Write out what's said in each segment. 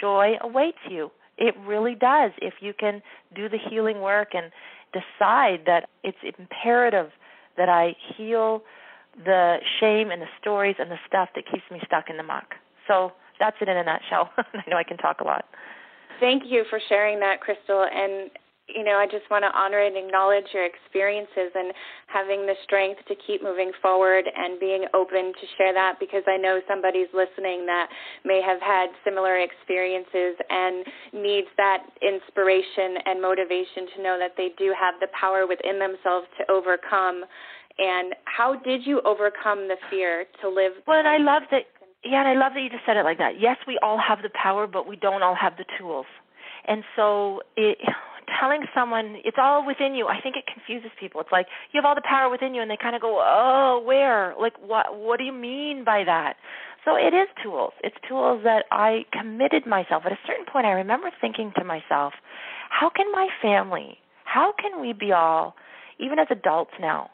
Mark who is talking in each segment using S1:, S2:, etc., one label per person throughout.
S1: joy awaits you. It really does. If you can do the healing work and decide that it's imperative that I heal the shame and the stories and the stuff that keeps me stuck in the muck. So that's it in a nutshell. I know I can talk a lot.
S2: Thank you for sharing that, Crystal. And, I just want to honor and acknowledge your experiences and having the strength to keep moving forward and being open to share that, because I know somebody's listening that may have had similar experiences and needs that inspiration and motivation to know that they do have the power within themselves to overcome. And how did you overcome the fear to live?
S1: Well, and I love that. Yeah, and I love that you just said it like that. Yes, we all have the power, but we don't all have the tools. And so telling someone it's all within you, I think it confuses people. It's like you have all the power within you, and they kind of go, oh, where? Like, what do you mean by that? So it is tools. It's tools that I committed myself. At a certain point, I remember thinking to myself, how can my family, how can we be all, even as adults now,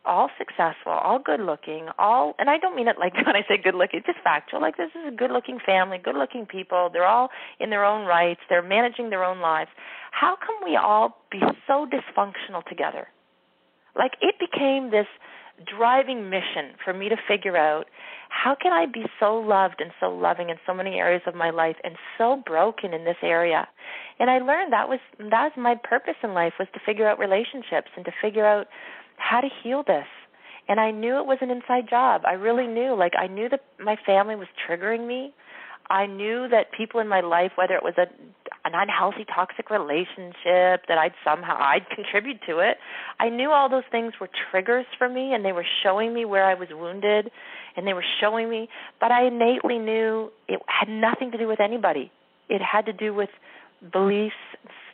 S1: all successful, all good-looking, and I don't mean it like when I say good-looking, it's just factual. Like, this is a good-looking family, good-looking people. They're all in their own rights. They're managing their own lives. How can we all be so dysfunctional together? Like, it became this driving mission for me to figure out, how can I be so loved and so loving in so many areas of my life and so broken in this area? And I learned that was my purpose in life, was to figure out relationships and to figure out how to heal this. And I knew it was an inside job. I really knew. Like, I knew that my family was triggering me. I knew that people in my life, whether it was an unhealthy, toxic relationship, that I'd contribute to it. I knew all those things were triggers for me, and they were showing me where I was wounded, and they were showing me, but I innately knew it had nothing to do with anybody. It had to do with beliefs,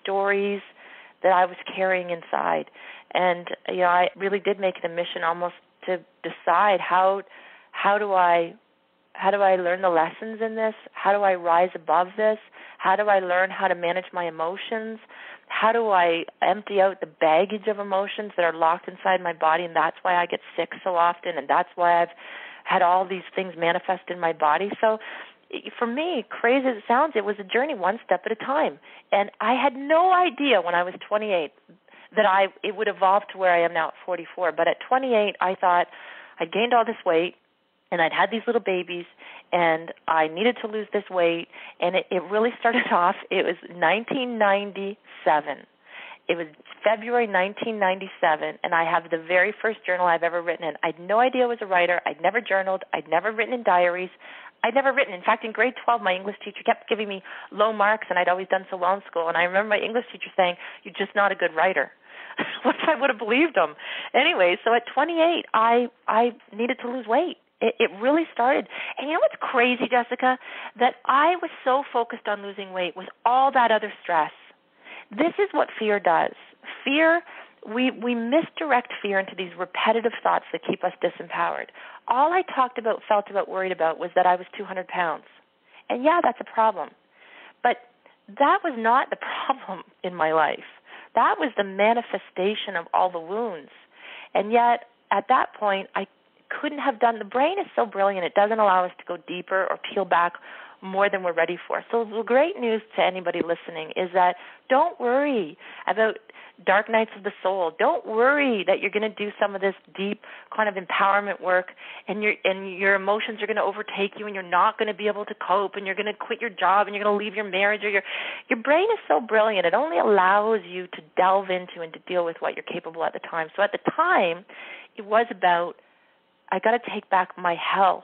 S1: stories that I was carrying inside. And I really did make it a mission almost to decide how do I learn the lessons in this? How do I rise above this? How do I learn how to manage my emotions? How do I empty out the baggage of emotions that are locked inside my body? And that's why I get sick so often, and that's why I've had all these things manifest in my body. So for me, crazy as it sounds, it was a journey one step at a time. And I had no idea when I was 28 that it would evolve to where I am now at 44. But at 28, I thought I'd gained all this weight, and I'd had these little babies, and I needed to lose this weight. And it really started off, it was 1997. It was February 1997, and I have the very first journal I've ever written in. I had no idea I was a writer. I'd never journaled. I'd never written in diaries. I'd never written. In fact, in grade 12, my English teacher kept giving me low marks, and I'd always done so well in school. And I remember my English teacher saying, "You're just not a good writer." What if I would have believed him? Anyway, so at 28, I needed to lose weight. It really started. And you know what's crazy, Jessica? That I was so focused on losing weight with all that other stress. This is what fear does. Fear, we misdirect fear into these repetitive thoughts that keep us disempowered. All I talked about, felt about, worried about was that I was 200 pounds. And yeah, that's a problem. But that was not the problem in my life. That was the manifestation of all the wounds. And yet, at that point, I couldn't have done. The brain is so brilliant, it doesn't allow us to go deeper or peel back more than we're ready for. So the great news to anybody listening is that don't worry about dark nights of the soul. Don't worry that you're going to do some of this deep kind of empowerment work, and your emotions are going to overtake you, and you're not going to be able to cope, and you're going to quit your job, and you're going to leave your marriage. Or your brain is so brilliant, it only allows you to delve into and to deal with what you're capable at the time. So at the time, it was about, I got to take back my health.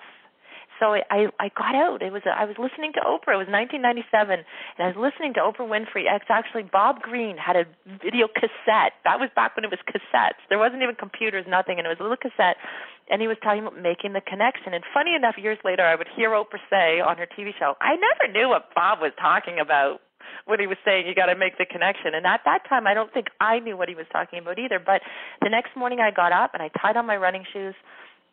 S1: So I got out. I was listening to Oprah. It was 1997, and I was listening to Oprah Winfrey. Actually, Bob Greene had a video cassette. That was back when it was cassettes. There wasn't even computers, nothing, and it was a little cassette. And he was talking about making the connection. And funny enough, years later, I would hear Oprah say on her TV show, I never knew what Bob was talking about when he was saying you got to make the connection. And at that time, I don't think I knew what he was talking about either. But the next morning I got up, and I tied on my running shoes,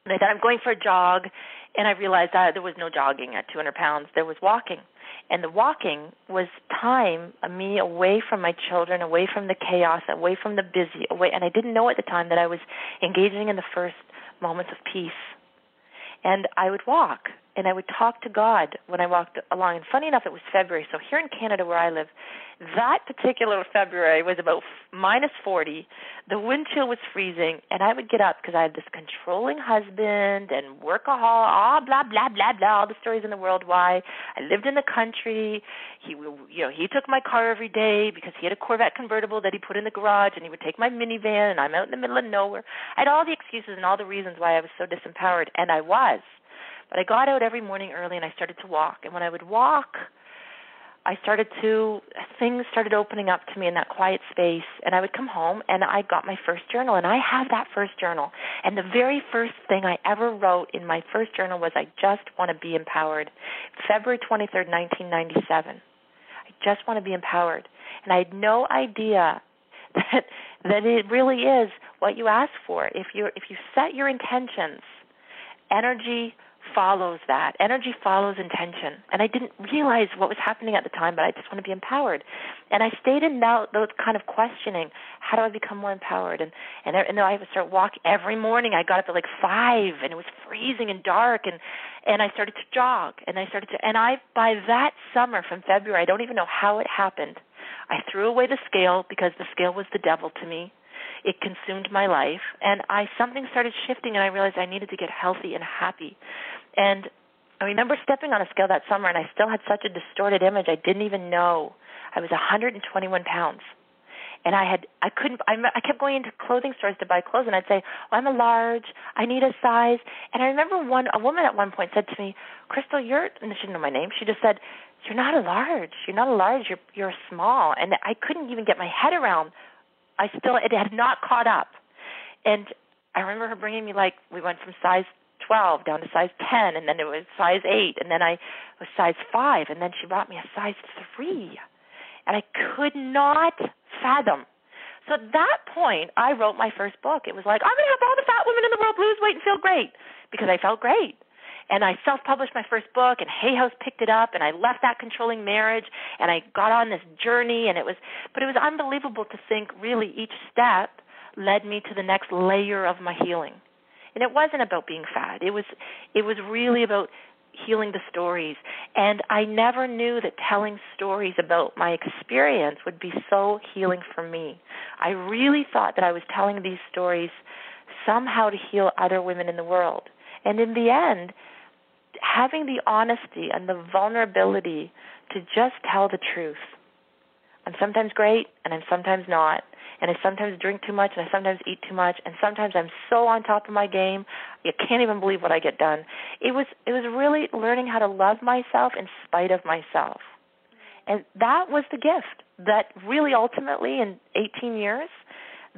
S1: and I thought, I'm going for a jog, and I realized that there was no jogging at 200 pounds. There was walking. And the walking was time, me away from my children, away from the chaos, away from the busy, and I didn't know at the time that I was engaging in the first moments of peace. And I would walk, and I would talk to God when I walked along. And funny enough, it was February. So here in Canada where I live, that particular February was about minus 40. The wind chill was freezing, and I would get up because I had this controlling husband and workaholic, blah, blah, blah, blah, all the stories in the world why. I lived in the country. He took my car every day because he had a Corvette convertible that he put in the garage, and he would take my minivan, and I'm out in the middle of nowhere. I had all the excuses and all the reasons why I was so disempowered, and I was. But I got out every morning early, and I started to walk. And when I would walk, things started opening up to me in that quiet space, and I would come home, and I got my first journal, and I have that first journal. And the very first thing I ever wrote in my first journal was, I just want to be empowered. February 23rd, 1997. I just want to be empowered. And I had no idea that it really is what you ask for. If you set your intentions, energy follows that. Energy follows intention. And I didn't realize what was happening at the time, but I just want to be empowered. And I stayed in those kind of questioning, how do I become more empowered? And then I would start walking every morning. I got up at like 5, and it was freezing and dark, and I started to jog, and by that summer from February, I don't even know how it happened, I threw away the scale because the scale was the devil to me. It consumed my life, and something started shifting, and I realized I needed to get healthy and happy. And I remember stepping on a scale that summer, and I still had such a distorted image. I didn't even know. I was 121 pounds, and I kept going into clothing stores to buy clothes, and I'd say, "Oh, I'm a large. I need a size." And I remember a woman at one point said to me, "Crystal, and she didn't know my name. She just said, "You're not a large. You're not a large. You're a small." And I couldn't even get my head around. It had not caught up. And I remember her bringing me, we went from size 12 down to size 10, and then it was size 8, and then I was size 5, and then she brought me a size 3. And I could not fathom. So at that point, I wrote my first book. It was like, I'm going to help all the fat women in the world lose weight and feel great, because I felt great. And I self-published my first book, and Hay House picked it up, and I left that controlling marriage, and I got on this journey, but it was unbelievable to think really each step led me to the next layer of my healing. And it wasn't about being fat. It was really about healing the stories. And I never knew that telling stories about my experience would be so healing for me. I really thought that I was telling these stories somehow to heal other women in the world. And in the end, having the honesty and the vulnerability to just tell the truth. I'm sometimes great, and I'm sometimes not. And I sometimes drink too much, and I sometimes eat too much, and sometimes I'm so on top of my game, you can't even believe what I get done. It was really learning how to love myself in spite of myself. And that was the gift that really ultimately in 18 years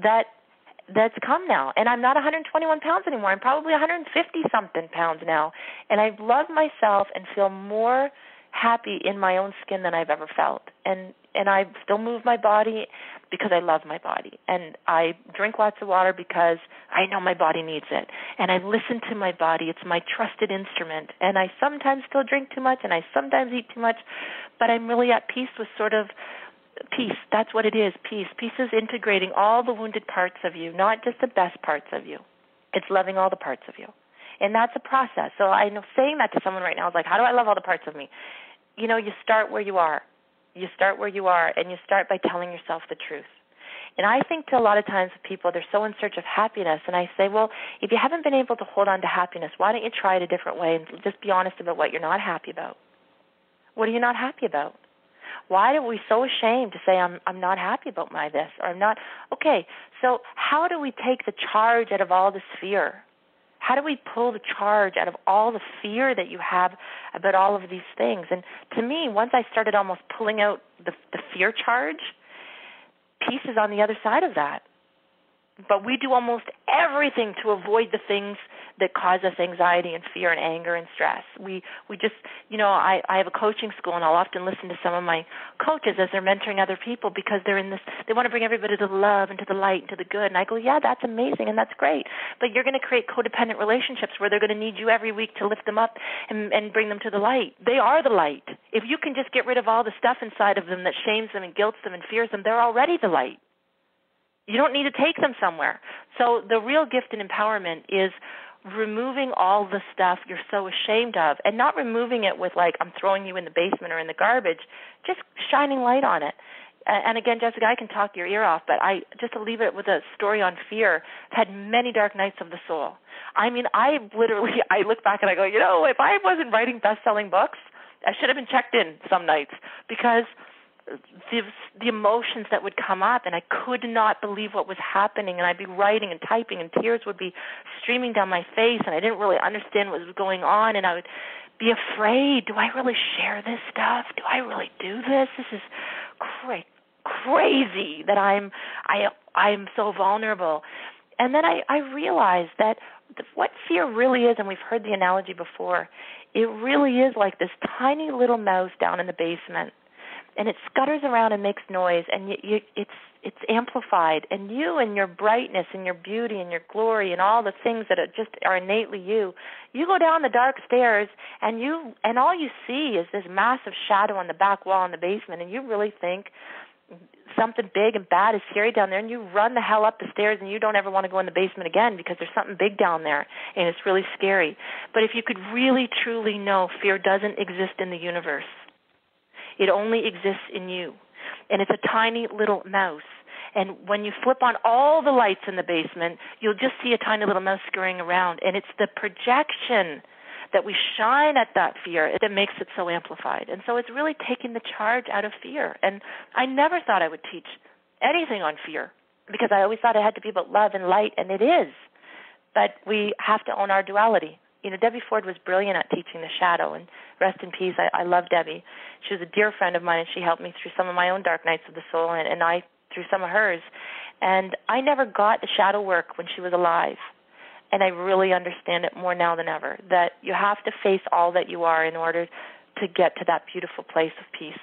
S1: that's come now. And I'm not 121 pounds anymore. I'm probably 150-something pounds now. And I love myself and feel more happy in my own skin than I've ever felt. And I still move my body because I love my body. And I drink lots of water because I know my body needs it. And I listen to my body. It's my trusted instrument. And I sometimes still drink too much, and I sometimes eat too much, but I'm really at peace with sort of peace. That's what it is, peace. Peace is integrating all the wounded parts of you, not just the best parts of you. It's loving all the parts of you. And that's a process. So I know saying that to someone right now is like, how do I love all the parts of me? You start where you are. You start where you are, and you start by telling yourself the truth. And I think to a lot of times people, they're so in search of happiness, and I say, well, if you haven't been able to hold on to happiness, why don't you try it a different way and just be honest about what you're not happy about? What are you not happy about? Why are we so ashamed to say I'm not happy about my this, or I'm not? Okay, so how do we take the charge out of all this fear? How do we pull the charge out of all the fear that you have about all of these things? And to me, once I started almost pulling out the fear charge, peace is on the other side of that. But we do almost everything to avoid the things that cause us anxiety and fear and anger and stress. We just, I have a coaching school, and I'll often listen to some of my coaches as they're mentoring other people because they're in this, they want to bring everybody to the love and to the light and to the good. And I go, yeah, that's amazing and that's great. But you're going to create codependent relationships where they're going to need you every week to lift them up and bring them to the light. They are the light. If you can just get rid of all the stuff inside of them that shames them and guilts them and fears them, they're already the light. You don't need to take them somewhere. So the real gift in empowerment is removing all the stuff you're so ashamed of, and not removing it with like, I'm throwing you in the basement or in the garbage, just shining light on it. And again, Jessica, I can talk your ear off, but just to leave it with a story on fear, I've had many dark nights of the soul. I mean, I look back and I go, if I wasn't writing best-selling books, I should have been checked in some nights, because the emotions that would come up, and I could not believe what was happening, and I'd be writing and typing, and tears would be streaming down my face, and I didn't really understand what was going on, and I would be afraid. Do I really share this stuff? Do I really do this? This is crazy that I'm so vulnerable. And then I realized that what fear really is, and we've heard the analogy before, it really is like this tiny little mouse down in the basement, and it scutters around and makes noise, and it's amplified, and you and your brightness and your beauty and your glory and all the things that are innately you go down the dark stairs, and all you see is this massive shadow on the back wall in the basement, and you really think something big and bad is scary down there, and you run the hell up the stairs, and you don't ever want to go in the basement again because there's something big down there, and it's really scary. But if you could really, truly know, fear doesn't exist in the universe. It only exists in you, and it's a tiny little mouse. And when you flip on all the lights in the basement, you'll just see a tiny little mouse scurrying around, and it's the projection that we shine at that fear that makes it so amplified. And so it's really taking the charge out of fear. And I never thought I would teach anything on fear, because I always thought it had to be about love and light, and it is. But we have to own our duality. Debbie Ford was brilliant at teaching the shadow, and rest in peace. I love Debbie. She was a dear friend of mine, and she helped me through some of my own dark nights of the soul, and I through some of hers. And I never got the shadow work when she was alive. And I really understand it more now than ever, that you have to face all that you are in order to get to that beautiful place of peace.